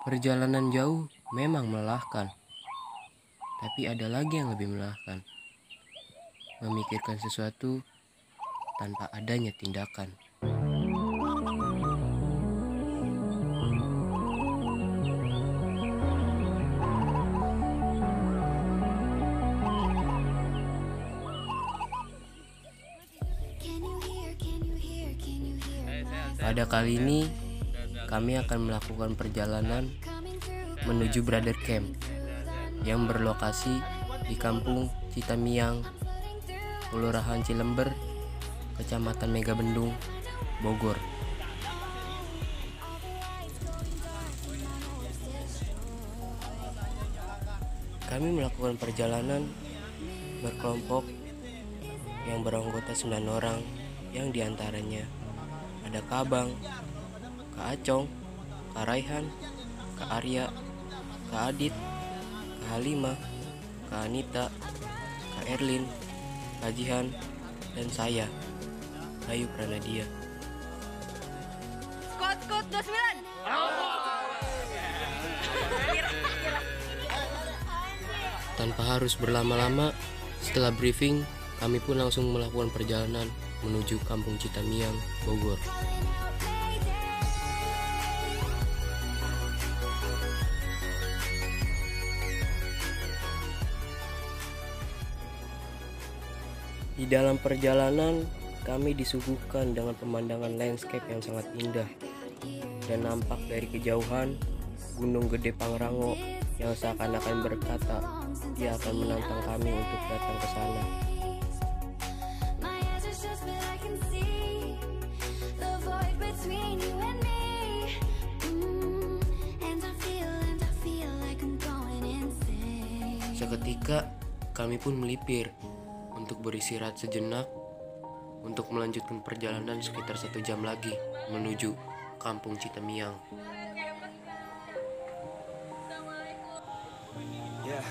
Perjalanan jauh memang melelahkan, tapi ada lagi yang lebih melelahkan. Memikirkan sesuatu tanpa adanya tindakan. Pada kali ini, kami akan melakukan perjalanan menuju Brother Camp yang berlokasi di Kampung Citamiang, Kelurahan Cilember, Kecamatan Megabendung, Bogor. Kami melakukan perjalanan berkelompok yang beranggota 9 orang, yang diantaranya ada Kak Abang, Kak Acong, Kak Raihan, Kak Arya, Kak Adit, Kak Halima, Kak Anita, Kak Erlin, Kak Jihan, dan saya, Bayu Pranadia. Skot 29. Tanpa harus berlama-lama, setelah briefing, kami pun langsung melakukan perjalanan menuju Kampung Citamiang, Bogor. Di dalam perjalanan, kami disuguhkan dengan pemandangan landscape yang sangat indah, dan nampak dari kejauhan Gunung Gede Pangrango yang seakan-akan berkata dia akan menantang kami untuk datang ke sana. Seketika kami pun melipir untuk beristirahat sejenak untuk melanjutkan perjalanan sekitar 1 jam lagi menuju Kampung Citamiang. Yeah.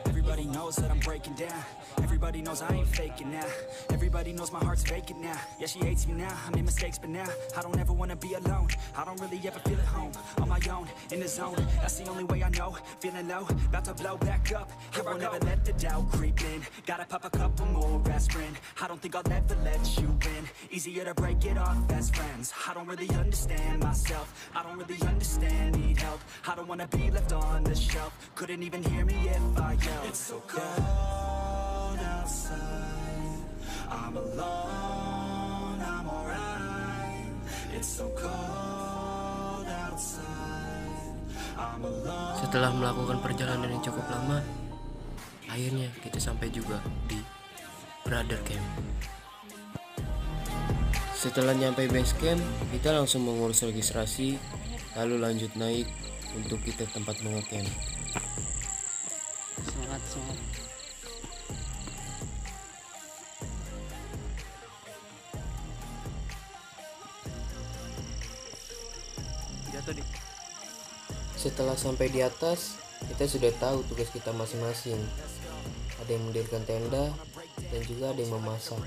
Everybody knows that I'm breaking down. Everybody knows I ain't faking now. Everybody knows my heart's vacant now. Yeah, she hates me now. I made mistakes, but now I don't ever wanna be alone. I don't really ever feel at home. On my own, in the zone. That's the only way I know. Feeling low, about to blow back up. I won't ever let the doubt creep in. Gotta pop a couple more aspirin. I don't think I'll ever let you in. Easier to break it off best friends. I don't really understand myself. I don't really understand, need help. I don't wanna be left on the shelf. Couldn't even hear me if I yelled. It's so cold outside. I'm alone, I'm alright. It's so cold outside. I'm alone. Setelah melakukan perjalanan yang cukup lama, akhirnya kita sampai juga di Brother Camp. Setelah nyampe base camp, kita langsung mengurus registrasi, lalu lanjut naik untuk kita tempat mengecamp. Semangat. Jatuh nih. Setelah sampai di atas, kita sudah tahu tugas kita masing-masing. Ada yang mendirikan tenda dan juga ada yang memasak.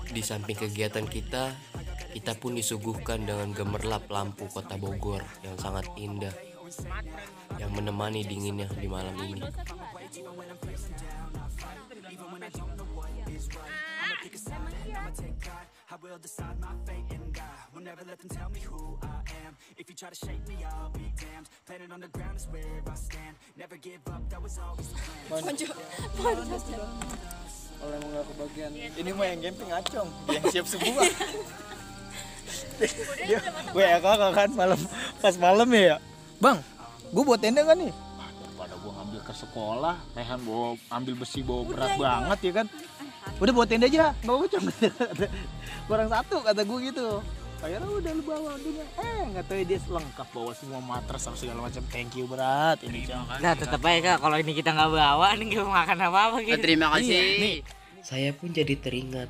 Di samping kegiatan kita pun disuguhkan dengan gemerlap lampu kota Bogor yang sangat indah, yang menemani dinginnya di malam ini. Kalau emang gak kebagian, ini mah yang camping Acong, yang siap semua. Dia gue ya kakak kan pas malam ya, bang, gue buat tenda kan nih. Daripada gue ngambil ke sekolah, Rehan bawa ambil besi bawa berat banget ya kan. Udah buat tenda aja, nggak apa cuma kurang satu kata gue gitu. Akhirnya udah lu bawa dunia, nggak tahu dia lengkap bawa semua matras sama segala macam. Thank you berat ini jangan. Nah tetap aja Kak, kalau ini kita nggak bawa, ini nggak makan apa-apa gitu. Terima kasih. Nih, saya pun jadi teringat.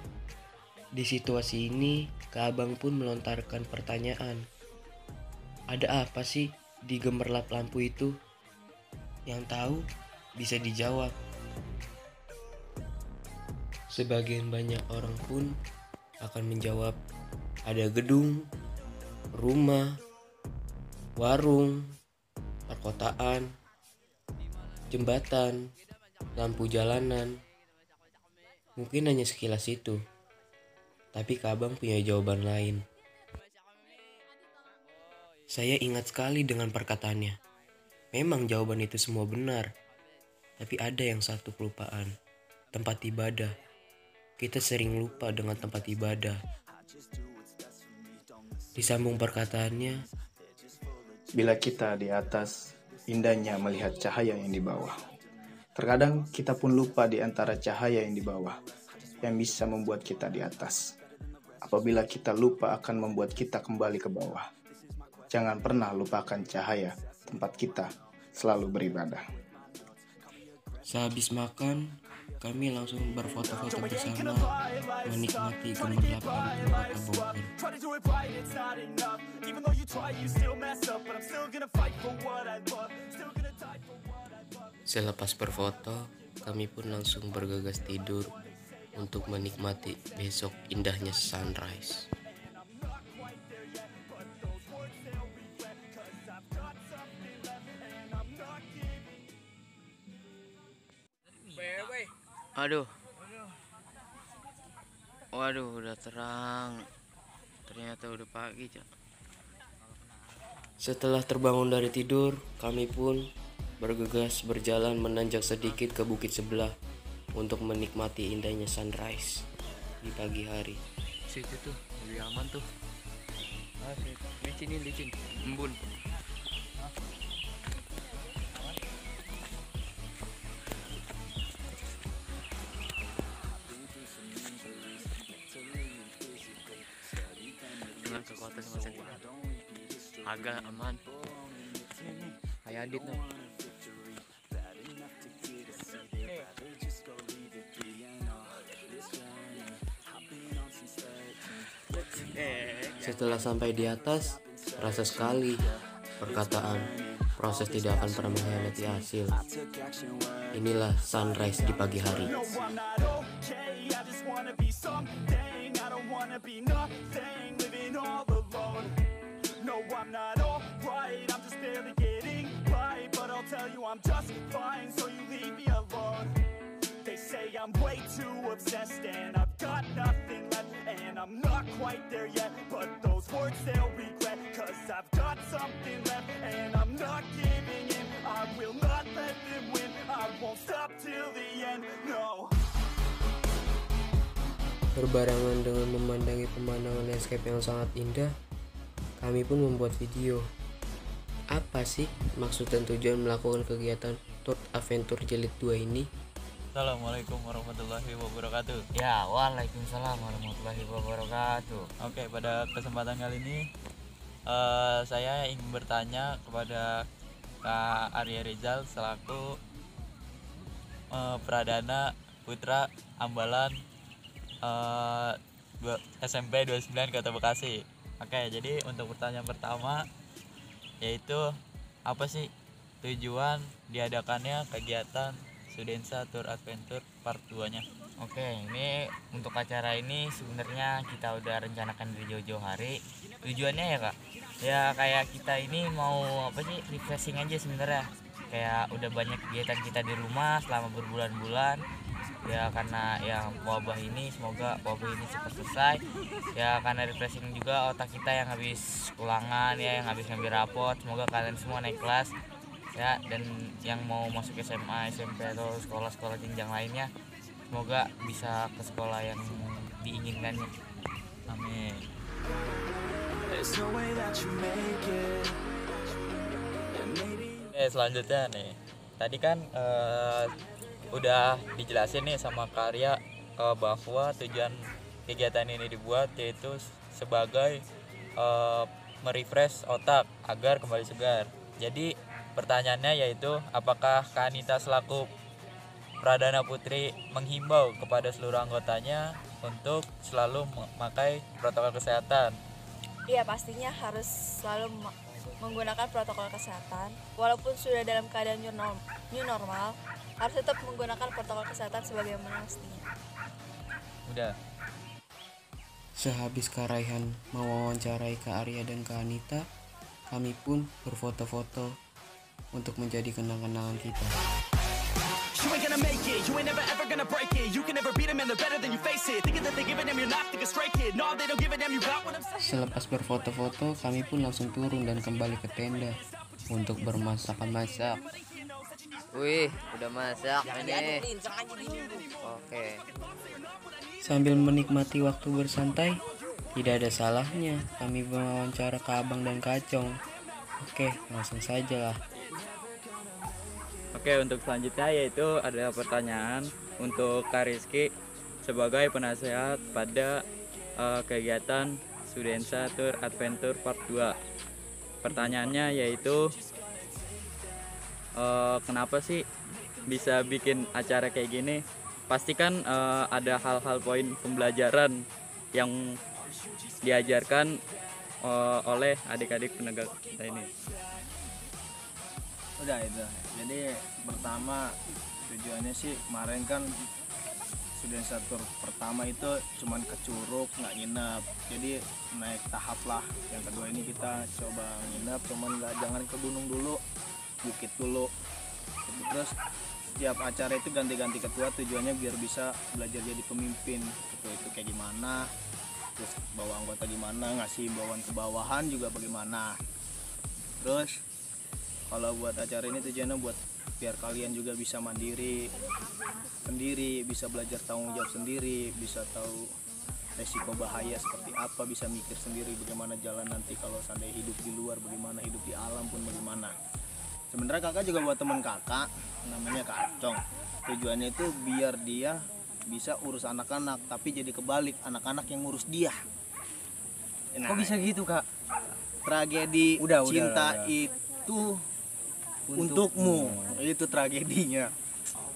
Di situasi ini, Kak Abang pun melontarkan pertanyaan. Ada apa sih di gemerlap lampu itu? Yang tahu bisa dijawab. Sebagian banyak orang pun akan menjawab ada gedung, rumah, warung, perkotaan, jembatan, lampu jalanan. Mungkin hanya sekilas itu, tapi Kak Abang punya jawaban lain. Saya ingat sekali dengan perkataannya. Memang jawaban itu semua benar, tapi ada yang satu kelupaan. Tempat ibadah. Kita sering lupa dengan tempat ibadah. Disambung perkataannya, Bila kita di atas, indahnya melihat cahaya yang di bawah. Terkadang kita pun lupa di antara cahaya yang di bawah, yang bisa membuat kita di atas. Apabila kita lupa akan membuat kita kembali ke bawah. Jangan pernah lupakan cahaya tempat kita selalu beribadah. sehabis makan, kami langsung berfoto-foto bersama menikmati gemerlapan kota Bogor. Try to do it right, it's not enough. Even though you try, you still mess up. But I'm still gonna fight for what I love. Still gonna die for what I love. Selepas berfoto, kami pun langsung bergegas tidur untuk menikmati besok indahnya sunrise. Aduh. Waduh, udah terang. Ternyata udah pagi, Cak. Setelah terbangun dari tidur, kami pun bergegas berjalan menanjak sedikit ke bukit sebelah untuk menikmati indahnya sunrise di pagi hari. Situ tuh, lebih aman tuh. Licin. Embun. Dengan kekuatan semacam ini agak aman. Kayak Adit tuh. Setelah sampai di atas, terasa sekali perkataan proses tidak akan pernah mengkhianati hasil. Inilah sunrise di pagi hari. No, I'm not okay. I just wanna be something. I don't wanna be nothing. Living all alone. No, I'm not alright. I'm just barely getting by. But I'll tell you I'm just fine. So you leave me alone. They say I'm way too obsessed and I've got nothing left. And I'm not quite there yet. But those words they'll regret. Cause I've got something left. And I'm not giving in. I will not let them win. I won't stop till the end. No. Berbarengan dengan memandangi pemandangan landscape yang sangat indah, kami pun membuat video. Apa sih maksud dan tujuan melakukan kegiatan Tour Adventure Jilid 2 ini? Assalamualaikum warahmatullahi wabarakatuh. Ya, waalaikumsalam warahmatullahi wabarakatuh. Oke, pada kesempatan kali ini saya ingin bertanya kepada Kak Arya Rizal selaku Pradana Putra Ambalan SMP 29 Kota Bekasi. Oke, jadi untuk pertanyaan pertama yaitu apa sih tujuan diadakannya kegiatan Studensa Tour Adventure Part 2-nya? Oke, ini untuk acara ini sebenarnya kita udah rencanakan dari jauh-jauh hari. Tujuannya ya Kak, ya kayak kita ini mau apa sih, refreshing aja sebenarnya. Kayak udah banyak kegiatan kita di rumah selama berbulan-bulan. Ya karena yang wabah ini, semoga wabah ini cepat selesai. Ya karena refreshing juga otak kita yang habis ulangan ya, yang habis ngambil rapot. Semoga kalian semua naik kelas ya, dan yang mau masuk SMA, SMP atau sekolah-sekolah jenjang lainnya, semoga bisa ke sekolah yang diinginkannya. Amin. There's no way that you make it. And maybe Selanjutnya nih, tadi kan udah dijelasin nih sama Karya bahwa tujuan kegiatan ini dibuat yaitu sebagai merefresh otak agar kembali segar. Jadi pertanyaannya yaitu, apakah Kak Anita selaku Pradana Putri menghimbau kepada seluruh anggotanya untuk selalu memakai protokol kesehatan? Iya, pastinya harus selalu menggunakan protokol kesehatan. Walaupun sudah dalam keadaan new normal, harus tetap menggunakan protokol kesehatan sebagaimana mestinya. Udah. Sehabis Kak Raihan mewawancarai Kak Arya dan Kak Anita, kami pun berfoto-foto untuk menjadi kenang-kenangan kita. You ain't gonna make it, you ain't never ever gonna break it. You can never beat them and they're better than you face it. Thinking that they give a damn, you're not, think a straight kid. No, they don't give a damn, you got what I'm saying. Selepas berfoto-foto, kami pun langsung turun dan kembali ke tenda untuk bermasak-masak. Wih, udah masak ini. Oke. Sambil menikmati waktu bersantai, tidak ada salahnya kami mewawancara ke Abang dan Kacong. Oke, langsung saja lah. Oke, untuk selanjutnya yaitu ada pertanyaan untuk Kak Rizky sebagai penasehat pada kegiatan Studensa Tour Adventure Part 2. Pertanyaannya yaitu kenapa sih bisa bikin acara kayak gini? Pastikan ada hal-hal poin pembelajaran yang diajarkan oleh adik-adik penegak kita ini. Udah itu. Jadi pertama tujuannya sih kemarin kan Studensa Tour pertama itu cuman ke Curug, nggak nginep. Jadi naik tahap lah. Yang kedua ini kita coba nginep, cuman jangan ke gunung dulu, bukit dulu. Gitu. Terus setiap acara itu ganti-ganti ketua, tujuannya biar bisa belajar jadi pemimpin. Itu kayak gimana, terus bawa anggota gimana, ngasih imbauan ke bawahan juga bagaimana. Terus kalau buat acara ini tujuannya buat biar kalian juga bisa mandiri sendiri, bisa belajar tanggung jawab sendiri, bisa tahu resiko bahaya seperti apa, bisa mikir sendiri bagaimana jalan nanti kalau seandainya hidup di luar, bagaimana hidup di alam pun bagaimana. Sebenarnya kakak juga buat teman kakak namanya Kacong. Tujuannya itu biar dia bisa urus anak-anak, tapi jadi kebalik, anak-anak yang ngurus dia. Nah, Kok bisa gitu, Kak? tragedi cinta udah. itu untukmu, itu tragedinya.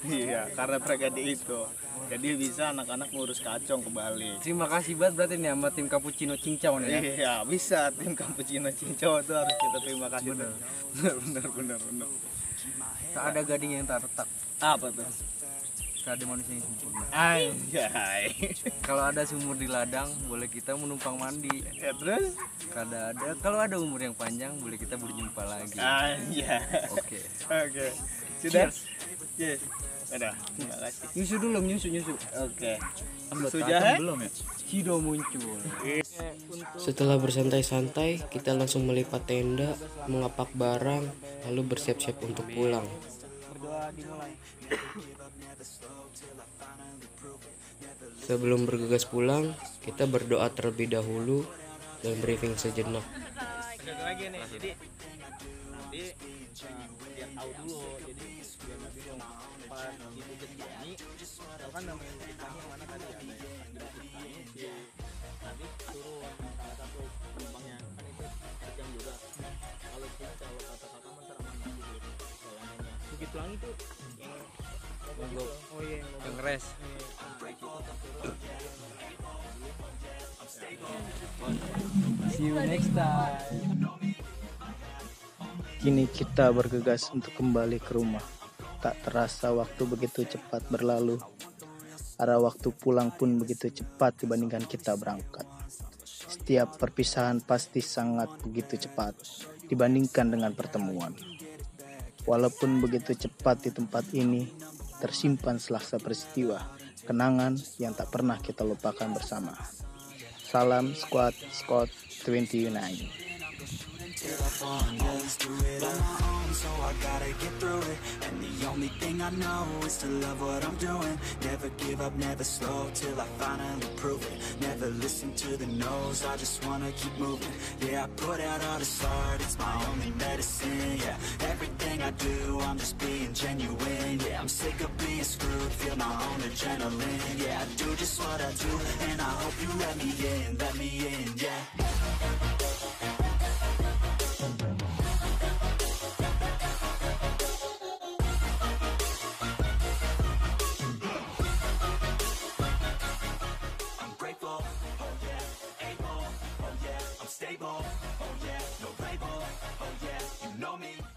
Iya, karena tragedi itu jadi bisa anak-anak ngurus Kacong kebalik. Terima kasih banget berarti nih sama tim Cappuccino Cincau nih ya. Iya, bisa tim Cappuccino Cincau itu harus kita terima kasih. Benar. Tak ada gading yang tak retak. Apa tuh? Tak ada manusia yang sempurna. Anjay. Kalau ada sumur di ladang, boleh kita menumpang mandi. Ya terus? Kalau ada umur yang panjang, boleh kita berjumpa lagi. Anjay. Oke. Sudah? Yes. Udah. Terima kasih. Nyusu dulu, nyusu. Oke. Sudah belum ya? Hido muncul. Setelah bersantai-santai, kita langsung melipat tenda, mengapak barang, lalu bersiap-siap untuk pulang. Sebelum bergegas pulang, kita berdoa terlebih dahulu dan briefing sejenak. Lagi nih. Jadi nanti biar tahu dulu. Jadi biar nggak bingung. Pas di Bukit Tani, tahu kan namanya Bukit Tani yang mana tadi ada di Bukit Tani. Nanti turun salah satu penumpangnya kan itu jam juga. Kalau kata kakak mentar aman gitu jalanannya. Bukit Pelangi itu yang Yang res. See you next time. Kini kita bergegas untuk kembali ke rumah. Tak terasa waktu begitu cepat berlalu. Arah waktu pulang pun begitu cepat dibandingkan kita berangkat. Setiap perpisahan pasti sangat begitu cepat dibandingkan dengan pertemuan. Walaupun begitu cepat di tempat ini, tersimpan selaksa peristiwa, kenangan yang tak pernah kita lupakan bersama. Salam Squad 29. So I gotta get through it, and the only thing I know is to love what I'm doing. Never give up, never slow, till I finally prove it. Never listen to the no's, I just wanna keep moving. Yeah, I put out all this art, it's my only medicine. Yeah, everything I do, I'm just being genuine. Yeah, I'm sick of being screwed, feel my own adrenaline. Yeah, I do just what I do, and I hope you let me in, yeah.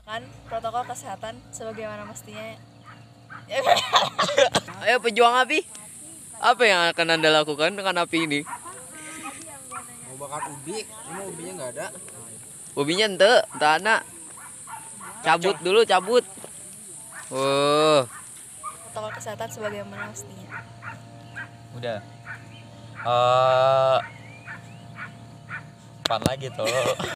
Kan protokol kesehatan sebagaimana mestinya. Ayo pejuang api. Apa yang akan Anda lakukan dengan api ini? Mau bakar ubi, ini ubinya nggak ada. Bobinya ente, anak. Cabut dulu, cabut. Protokol kesehatan sebagaimana mestinya. Udah. Pan lagi tuh.